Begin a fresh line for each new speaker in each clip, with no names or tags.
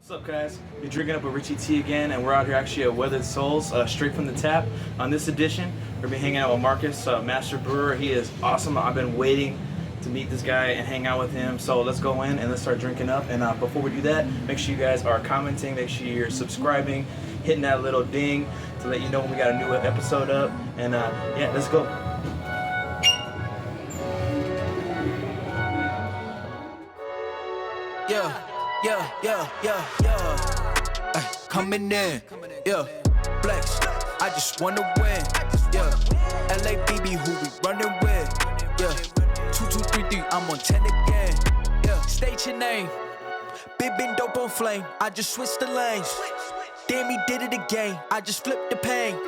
What's up, guys? You're drinking up a Richie T again, and we're out here actually at Weathered Souls, straight from the tap. On this edition, we're gonna be hanging out with Marcus, master brewer. He is awesome. I've been waiting to meet this guy and hang out with him. So let's go in and let's start drinking up. And before we do that, make sure you guys are commenting, make sure you're subscribing, hitting that little ding to let you know when we got a new episode up. And yeah, let's go.
Ay, coming in, yeah, flex. I just wanna win, yeah. LABB, who we running with, yeah. 2233, I'm on 10 again, yeah. State your name, big been dope on flame. I just switched the lanes. Damn, he did it again. I just flipped the pain.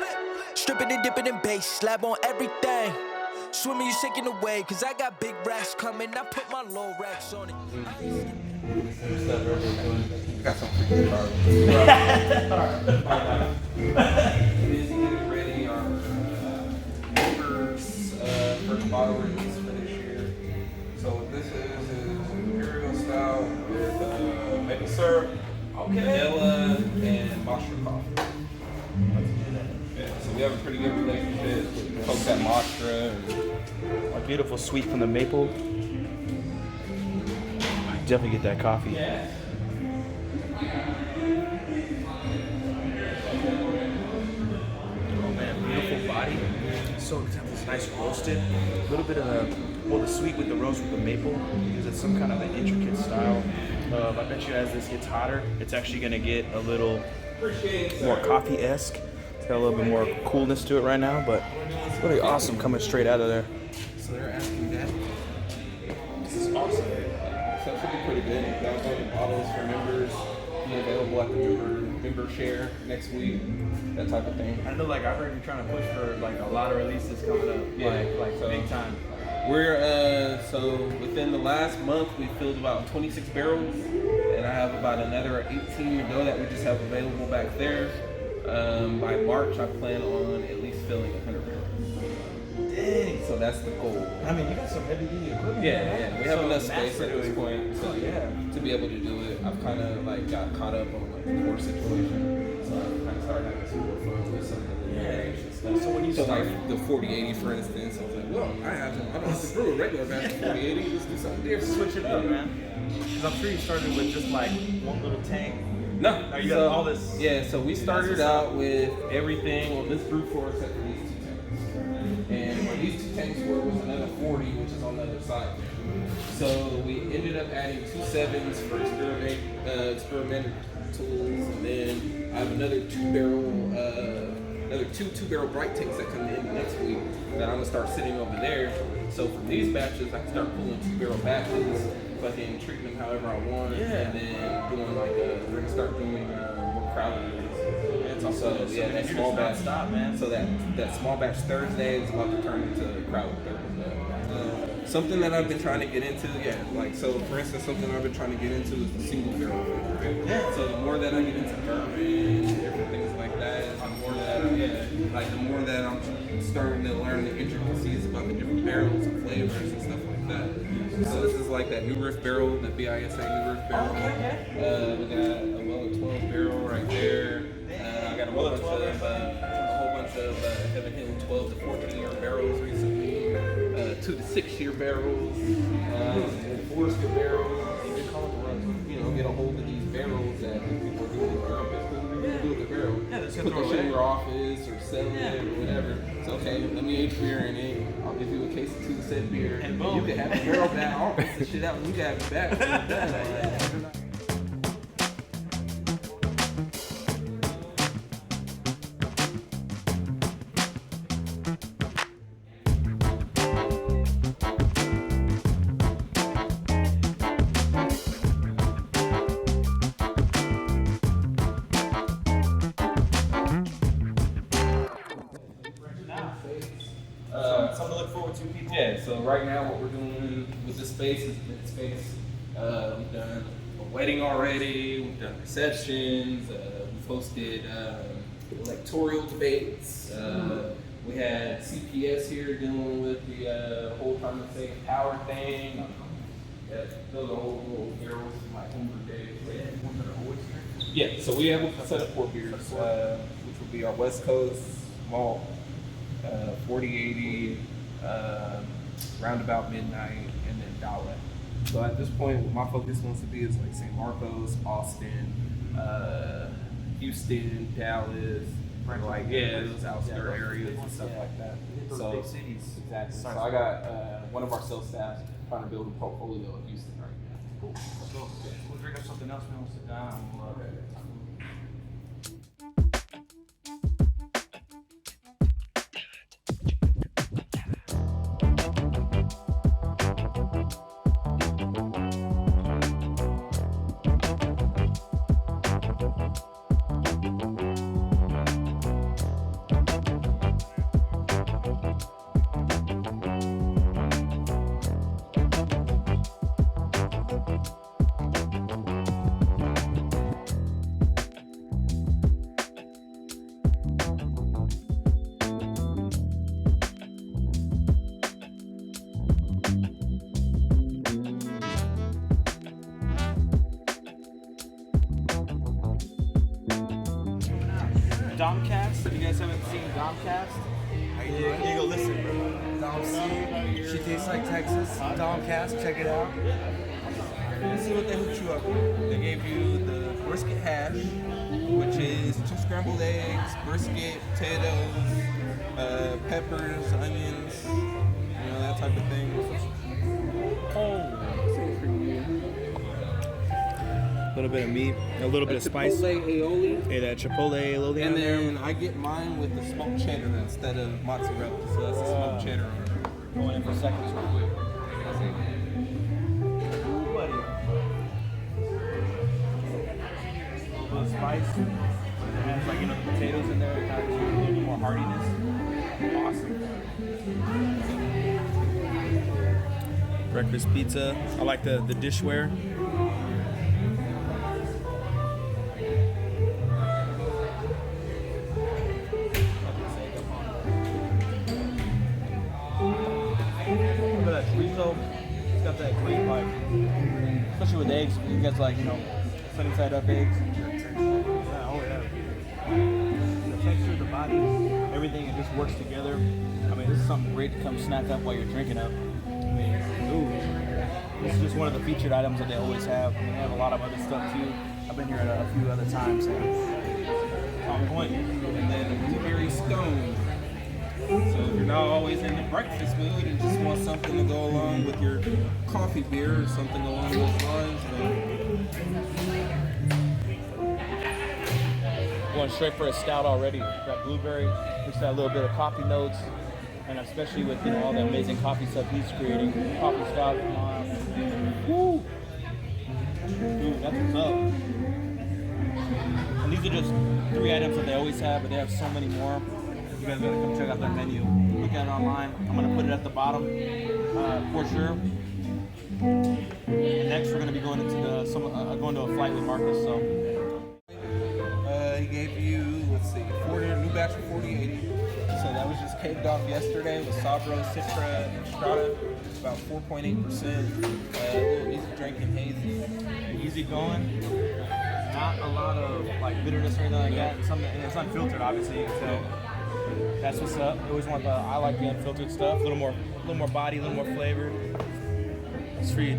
Stripping and dipping in bass, slab on everything. Swimming, you sinking away, cause I got big racks coming. I put my low racks on it.
Got some freaking cars. Busy getting ready our first bottle release for this year. So this is Imperial Stout with maple syrup, vanilla, and Mostra coffee. Yeah, so we have a pretty good relationship with folks at Mostra.
A beautiful sweet from the maple. Definitely get that coffee.
Yeah.
Oh man, beautiful body. So it's nice roasted. A little bit of the sweet with the roast with the maple because it's some kind of an intricate style. I bet you as this gets hotter, it's actually gonna get a little more coffee-esque. It's got a little bit more coolness to it right now, but it's really awesome coming straight out of there.
So they're asking that. This is awesome. So it should be pretty good. Downloading bottles for members, be available at the member share next week, that type of thing.
I know, like I've heard you trying to push for like a lot of releases coming up, like
so
big time.
We're so within the last month we filled about 26 barrels, and I have about another 18 to go that we just have available back there. By March, I plan on at least filling 100 barrels.
Dang.
So that's the goal.
I mean, you got some heavy duty equipment.
Yeah. We have
So
enough space
master
at this
doing-
point, so to be able to do it. I've kind of like got caught up on like the course situation, so I kind of started having some more fun with some of the variation stuff.
So when you
So
started,
like the 4080, for instance, I was like, well, I don't have to brew a regular batch of 4080. Let's do something different.
switch it up, man. Because I'm sure you started with just like one little tank.
No,
Now you got all this.
Yeah, so we started
what's up.
out with everything. Well, this brew floor except for these two tanks. And where these two tanks were was another 40, which is on the other side. So we ended up adding 2 7s for experimental tools, and then I have another two barrel bright tanks that come in next week that I'm gonna start sitting over there. So from these batches, I can start pulling 2 barrel batches, fucking treating them however I want, and then doing like we're gonna start doing more crowded releases. So that small batch,
stop, man.
so that small batch Thursday is about to turn into crowd Thursday. Something that I've been trying to get into, so for instance, something I've been trying to get into is the single barrel. Yeah. So the more that I get into bourbon, different things like that, the more that I'm starting to learn the intricacies about the different barrels and flavors and stuff like that. So this is like that New Riff barrel, the BISA New Riff barrel. We got a Weller 12 barrel right there. I got a whole bunch of Heaven Hill 12 to 14 year barrels recently, 2 to 6 year barrels, Forester barrels. Get a hold of these barrels that people are doing in Europe. Do with the barrel. Put the shit in your office or sell it or whatever. So okay, let me age beer in it. I'll give you a case of 2 to 7 beer, and boom, you can have the barrel back. I'll rinse the shit out when you got it back.
Something to look forward to, people.
Yeah, so right now what we're doing with this space is mid-space. We've done a wedding already, we've done receptions, we've hosted electoral debates. We had CPS here dealing with the whole time to save power thing. Yeah, those are old barrels from my older days. Yeah, so we have a set of 4 beers, which would be our West Coast malt, 4080, Roundabout Midnight, and then Dollar. So at this point, what my focus wants to be is like St. Marcos, Austin, Houston, Dallas, like those outskirt areas and stuff like that. So
big cities.
Exactly. So I got one of our sales staff trying to build a portfolio of Houston right now.
Cool. Let's go. We'll drink up something else. We'll sit down. Domcast. If you guys haven't seen Domcast,
You go listen, bro. Dom C. She tastes like Texas. Domcast, check it out. Let's see what they hooked you up with. They gave you the brisket hash, which is 2 scrambled eggs, brisket, potatoes, peppers, onions, that type of thing. A little bit of meat, a little bit of spice.
Chipotle aioli.
Hey, that chipotle aioli
And
on there.
then I get mine with the smoked cheddar instead of mozzarella. So that's the smoked cheddar on it.
going in for seconds real quick. Ooh, buddy. A little bit of spice. It has like the potatoes in there. It kind of gives you a little more heartiness. Awesome.
Breakfast pizza. I like the dishware.
Look at that chorizo. It's got that great bite. Especially with eggs. You guys like, sunny side up eggs. Yeah, oh yeah. The texture, the body, everything, it just works together. I mean, this is something great to come snack up while you're drinking up. I mean, ooh. This is just one of the featured items that they always have. I mean, they have a lot of other stuff too. I've been here a few other times. So on point.
And then the blueberry stone. So if you're not always in the breakfast mood and just want something to go along with your coffee beer or something along those lines, then
Going straight for a stout already. Got blueberry, just that little bit of coffee notes, and especially with all the amazing coffee stuff he's creating. Coffee stout, woo! Dude, that's what's up. And these are just 3 items that they always have, but they have so many more. You guys gotta come check out their menu. Look at it online. I'm gonna put it at the bottom for sure. And next, we're gonna be going into going to a flight with Marcus. So.
he gave you, let's see, a new batch of 4080. So that was just caked off yesterday with Sabro, Citra, and Strata. About 4.8%. A little easy drinking, hazy.
Easy going. Not a lot of like bitterness or anything like that. And it's unfiltered, obviously. You can tell. That's what's up. I always want I like the unfiltered stuff. A little more body, a little more flavor. It's for you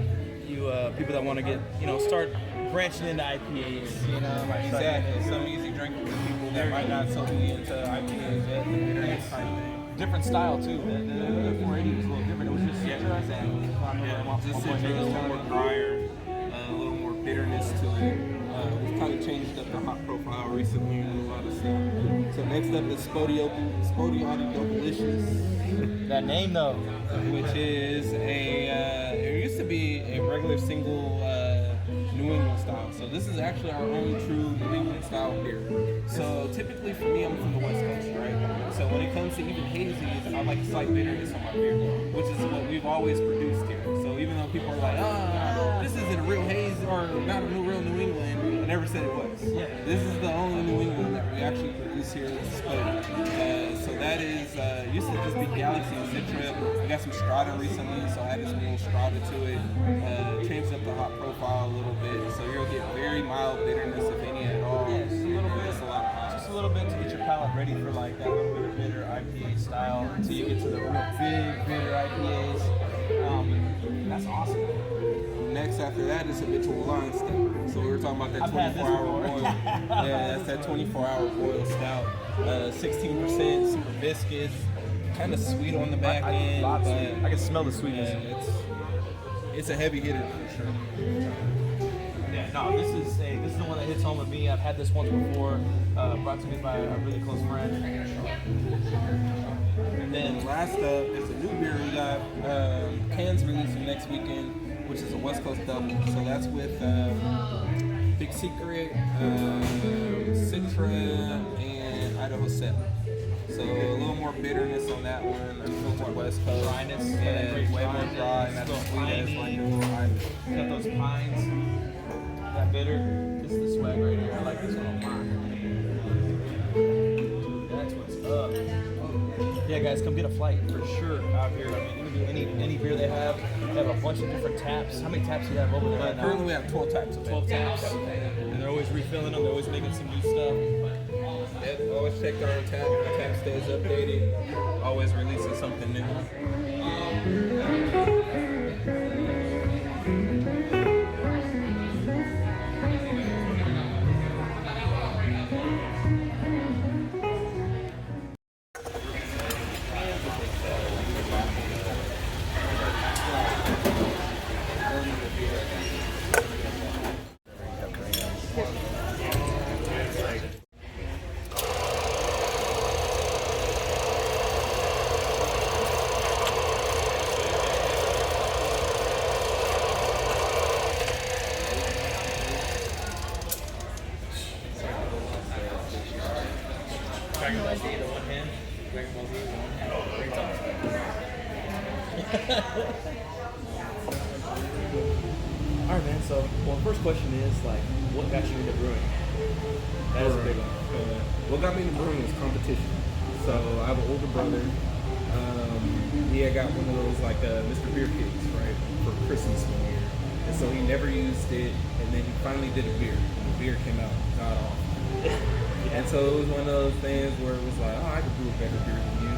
people that want to get, start branching into IPAs.
Exactly. Some easy drinking for people that might not so be into IPAs yet. The bitterness kind of thing.
Different style too. The 480 was a little different. It was just citrus and
Just citrus, a little more drier, a little more bitterness to it. We've kind of changed up the hop profile recently and a lot of stuff. So next up is Spodioti Delicious.
that name though,
which is it used to be a regular single New England style. So this is actually our only true New England style beer. So typically for me, I'm from the West Coast, right? So when it comes to even hazies, I like a slight bitterness on my beer, which is what we've always produced here. So even though people are like, this isn't a real haze or not a real New England, I never said it was.
Yeah.
This is the only New England that we actually produce here in Spode. So that is, used to just be Galaxy and Citra. We got some Strata recently, so I added some little Strata to it. Changed up the hop profile a little bit, so you'll get very mild bitterness, if any at all.
ready for like that little bit of bitter IPA style until you get to the real big bitter IPAs. That's awesome.
Next after that is habitual line stout. So we were talking about that
I've had this
24-hour
before.
boil. Yeah, that's that 24-hour boil stout. 16%, super viscous, kind of sweet on the back end.
I
But
can smell the sweetness.
it's a heavy hitter for sure.
Yeah, no, this is the one that hits home with me. I've had this once before, brought to me by a really close friend.
And then last up is a new beer we got. Cans releasing next weekend, which is a West Coast double. So that's with Big Secret, Citra, and Idaho 7. So a little more bitterness on that one. Unfiltered West Coast.
Dryness.
Yeah,
Great
way more
dryness.
dry. And that's
Still
sweet as
piney.
like a little Irish.
Got those pines, that bitter. This is the swag right here. I like this one a lot. That's what's up. Yeah, guys, come get a flight for sure out here. I mean, you can do any beer they have. They have a bunch of different taps. How many taps do you have over there right now?
Currently we have 12 types of
12 taps. And they're always refilling them. They're always making some new stuff.
Yeah, always check our tap. Our tap stays updated. Always releasing something new.
Dragon Ball Z in one hand. Dragon Ball Z in one hand. Great times.
All right, man. So, well, the first question is like, what got you into brewing? That is a big one.
What got me into brewing was competition. So I have an older brother. He had got one of those like Mr. Beer kits, right, for Christmas one year. And so he never used it, and then he finally did a beer. And the beer came out god awful. And so it was one of those things where it was like, oh, I could brew a better beer than you.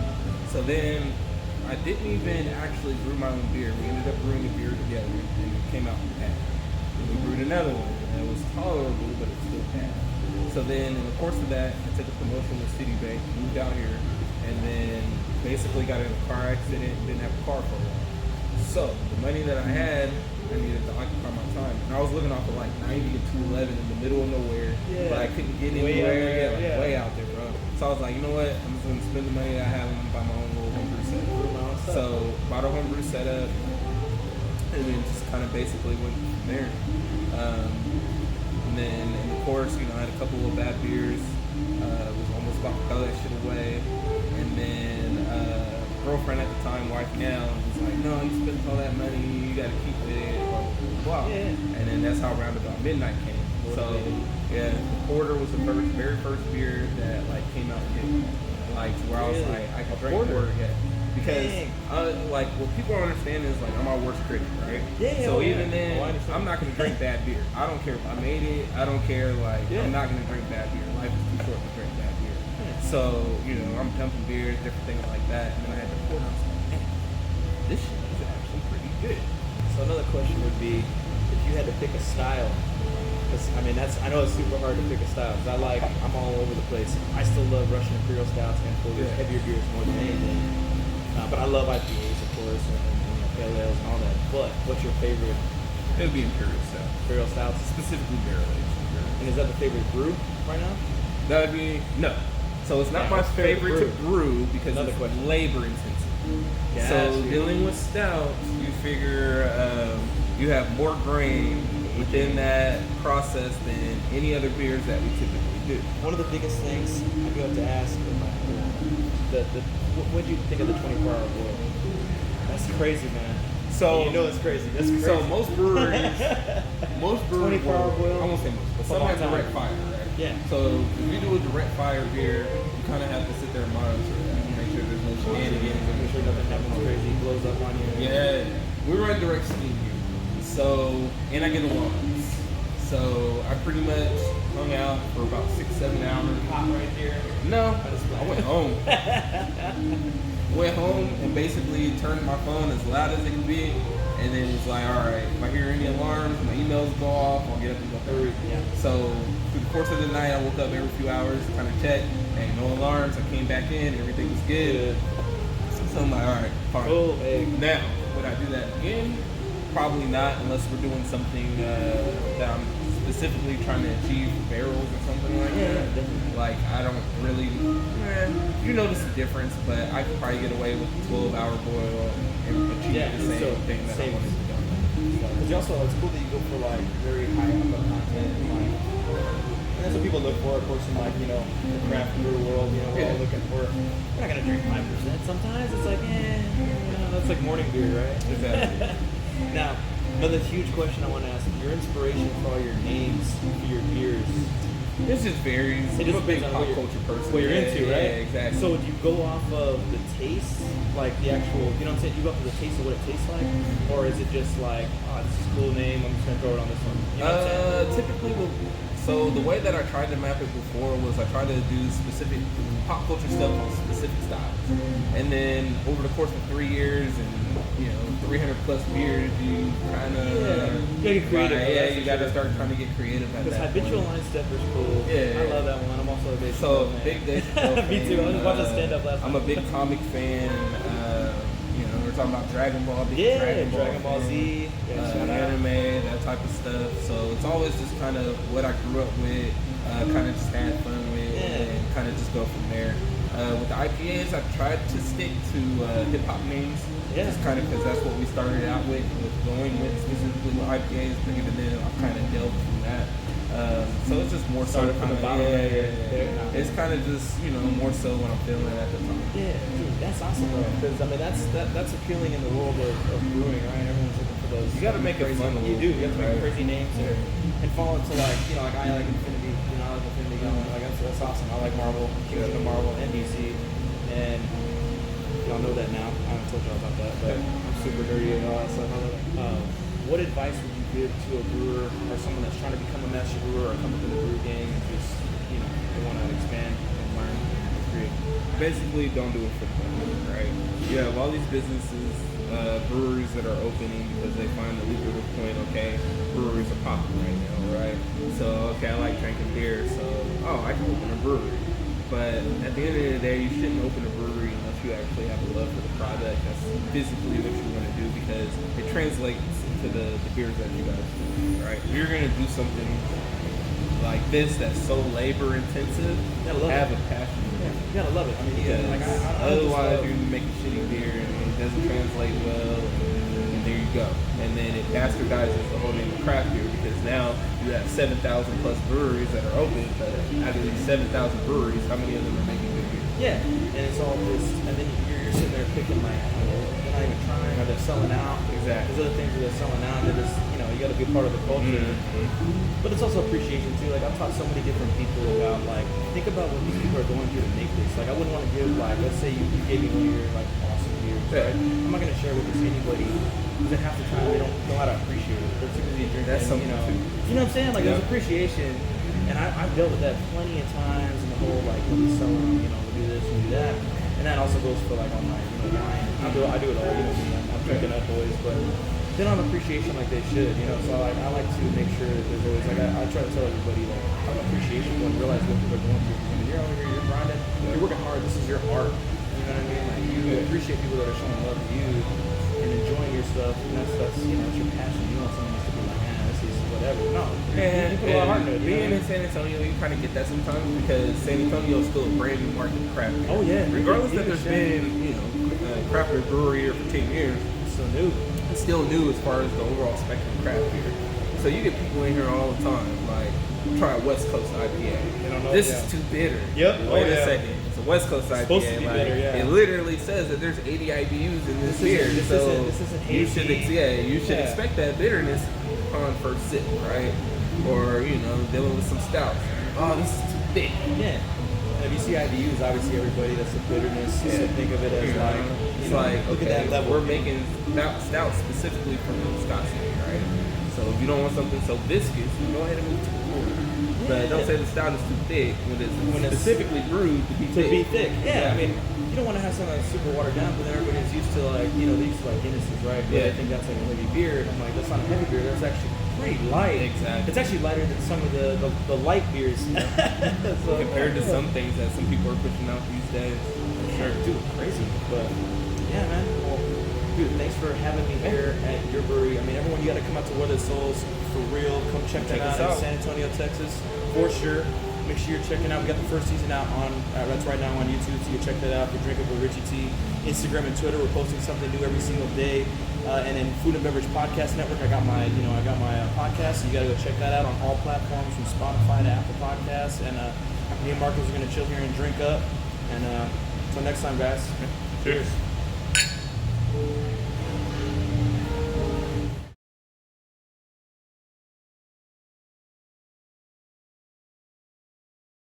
So then I didn't even actually brew my own beer. We ended up brewing a beer together, and it came out bad. And we brewed another one, and it was tolerable, but it's still bad. So then in the course of that, I took a promotion with Citibank, moved out here, and then basically got in a car accident and didn't have a car for a while. So the money that I had, I needed to occupy my time. And I was living off of like 90 and 211 in the middle of nowhere, but I couldn't get anywhere, way out there, bro. So I was like, you know what? I'm just gonna spend the money that I have and buy my own little homebrew setup. So bought a homebrew setup, and then just kind of basically went from there. And then in the course, you know, I had a couple of bad beers. Was almost about to throw that shit away. And then girlfriend at the time, wife now, was like, no, you spent all that money, you gotta keep it, blah, blah, blah. And then that's how Roundabout Midnight came. So yeah, the Porter was the very first beer that like came out and hit me. Like where I was like, I can drink Porter yet. Because like what people don't understand is like I'm my worst critic, right? So even then, I'm not gonna drink bad beer. I don't care if I made it. I don't care. Like I'm not gonna drink bad beer. Life is too short to drink bad beer. So you know I'm dumping beers, different things like that. And then I had the Porter. I was like, man, this shit is actually pretty good.
So another question would be, if you had to pick a style, because I mean I know it's super hard to pick a style. Because I'm all over the place. I still love Russian Imperial stouts and heavier beers more than anything. But I love IPAs, of course, and pale ales and all that. But what's your favorite?
It would be Imperial Stout.
Imperial stouts,
Specifically barrel aged.
and is that the favorite brew right now?
That would be no. So it's not my favorite to brew because
Another
it's
question.
labor intensive.
Gotcha.
So dealing with stouts, you figure you have more grain within that process than any other beers that we typically do.
One of the biggest things I go up to ask, what do you think of the 24-hour boil? That's crazy, man.
So
you know it's crazy. That's crazy.
So most breweries
24-hour boil.
I won't say most, but some have direct fire, right?
Yeah.
So if you do a direct fire beer, you kind of have to sit there and monitor it, make sure there's no shenanigans,
Make sure nothing happens crazy, blows up on you.
Yeah, we run direct steam here. So, and I get alarms. So I pretty much hung out out for about 6-7 hours.
Hot right here.
No, I went home. Went home and basically turned my phone as loud as it could be, and then it's like, all right, if I hear any alarms, my emails go off, I'll get up and go through it.
Yeah.
So through the course of the night, I woke up every few hours, kind of checked, and no alarms. I came back in, everything was good. So I'm like, all right, fine.
Cool, hey.
Now, would I do that again? Probably not, unless we're doing something that I'm specifically trying to achieve barrels or something like that.
Definitely.
Like, I don't really, you notice the difference, but I could probably get away with a 12-hour boil and achieve the same thing that I wanted to do.
Because you also, it's cool that you go for like very high output content, and that's what people look for, of course, in like, you know, the craft beer world, you know, we're all looking for, we're not gonna drink 5%. Sometimes it's like, you know, that's like morning beer, right?
Exactly.
Now, another huge question I want to ask, your inspiration for all your names for your beers.
It just varies.
It
I'm
just
a big
depends on
pop
what you're-
culture person.
What you're into, right?
Yeah, exactly.
So do you go off of the taste, like the actual, you know what I'm saying? You go off of the taste of what it tastes like? Or is it just like, oh, this is a cool name, I'm just going to throw it on this one? You know what I'm saying?
Typically, so the way that I tried to map it before was I tried to do specific pop culture stuff on specific styles. And then over the course of 3 years and, you know, 300 plus beers, you kind of...
You gotta get creative.
Yeah, you got to start trying to get creative at
Because
that
habitual
point.
line stepper's cool.
Yeah.
I love that one. I'm also a big
So,
fan.
big Dave Chappelle
Me too. I was
fan.
watching stand-up last
I'm
night.
a big comic fan. You know, we're talking about Dragon Ball. Big
Yeah, Dragon Ball
fan.
Z. Yeah, shout out.
Anime, that type of stuff. So it's always just kind of what I grew up with, kind of just had fun with, and kind of just go from there. With the IPAs, I've tried to stick to hip hop names, just kind of because that's what we started out with going with specifically with IPAs. But even then, I've kind of delved from that. So it's just more so
Started from the bottom.
It's kind of just, you know, more so what I'm feeling at the time.
Yeah, dude, that's awesome, bro. Because I mean, that's appealing in the world of brewing, right? Everyone's looking for those.
You got to make it
crazy,
fun.
You do. You have to make crazy names there, and fall into like, you know, like I like Infinity. You know, I like Infinity going. Like that's awesome. I like Marvel. Huge into Marvel and DC, and y'all know that now. I haven't told y'all about that, but I'm super nerdy and all that stuff. What advice would you give to a brewer or someone that's trying to become a master brewer or come up in the brew game and just, you know, they want to expand and learn and create?
Basically, don't do it for the money, right? You have all these businesses, breweries that are opening because they find the lucrative point, okay, breweries are popping right now, right? So, okay, I like drinking beer, so, I can open a brewery. But at the end of the day, you shouldn't open a brewery unless you actually have a love for the product. That's physically what you want to do because it translates into the beers that you guys do, right? If you're going to do something like this that's so labor intensive, have a passion.
You gotta love it. I mean,
Because
like
otherwise you're making shitty beer and it doesn't translate well, and there you go. And then it bastardizes the whole name of craft beer because now you have 7,000 plus breweries that are open, but out of these 7,000 breweries, how many of them are making good beer?
Yeah, and it's all this, and then you're sitting there picking like, they're not even trying, or they're selling out.
Exactly.
There's other things where they're selling out, and they're just, you know, you gotta be a part of the culture. But it's also appreciation too. Like I've taught so many different people about like, think about what these people are going through to make this. Like I wouldn't want to give like, let's say you gave me one of your like awesome beers, right? I'm not gonna share with this anybody because half the time they don't know how to appreciate it. They're too busy drinking.
That's something
you know.
too.
You know what I'm saying? Like there's appreciation, and I've dealt with that plenty of times. And the whole like, let me sell them, you know, we do this and do that, and that also goes for like on my, you know, wine. I do it all. You know, I'm drinking up boys, but they don't have appreciation like they should, you know. So like I like to make sure that there's always like I try to tell everybody like have appreciation and realize what people are going through. I mean, you're out here, you're grinding, you're working hard. This is your art. You know what I mean? Like you appreciate people that are showing love to you and enjoying your stuff. And that's you know, it's your passion. You don't want someone just to be like, this is whatever. No, you put a lot of heart into it.
Being in San Antonio, you kind of get that sometimes because San Antonio is still a brand new market for craft beer.
Oh yeah,
regardless that there's been, you know, craft beer brewery here for 10 years.
It's so new.
It's still new as far as the overall spectrum of craft beer. So you get people in here all the time, like, try a West Coast IPA.
They don't know,
this is too bitter.
Yep.
Wait a second. It's a West Coast IPA.
Supposed to be
like,
bitter, yeah.
It literally says that there's 80 IBUs in this beer.
This isn't
you should, you should expect that bitterness upon first sip, right? Or, you know, dealing with some stouts. Oh, this is too thick.
Yeah. And if you see IBUs, obviously everybody that's the bitterness, so think of it as like,
it's like,
look
okay,
at that level.
we're making stouts specifically from Wisconsin, right? So if you don't want something so viscous, you go ahead and move to pour. But don't say the stout is too thick when it's specifically brewed to be thick.
Yeah, I mean, you don't want to have something that's super watered down, but then everybody's used to like, you know, they used to like Guinnesses, right? But I think that's like a heavy beer, and I'm like, that's not a heavy beer. That's actually pretty light.
Exactly.
It's actually lighter than some of the light beers. So,
compared to some things that some people are pushing out these days.
sure, dude, crazy. But yeah, man. Well, dude, thanks for having me here at your brewery. I mean, everyone, you got to come out to Weathered Souls for real. Come check that out in San Antonio, Texas, for sure. Make sure you're checking out. We got the first season out on that's right now on YouTube, so you can check that out. We're drinking with Richie T. Instagram and Twitter, we're posting something new every single day. And then Food and Beverage Podcast Network, I got my podcast. So you got to go check that out on all platforms, from Spotify to Apple Podcasts. And me and Marcus are gonna chill here and drink up. And until next time, guys.
Cheers.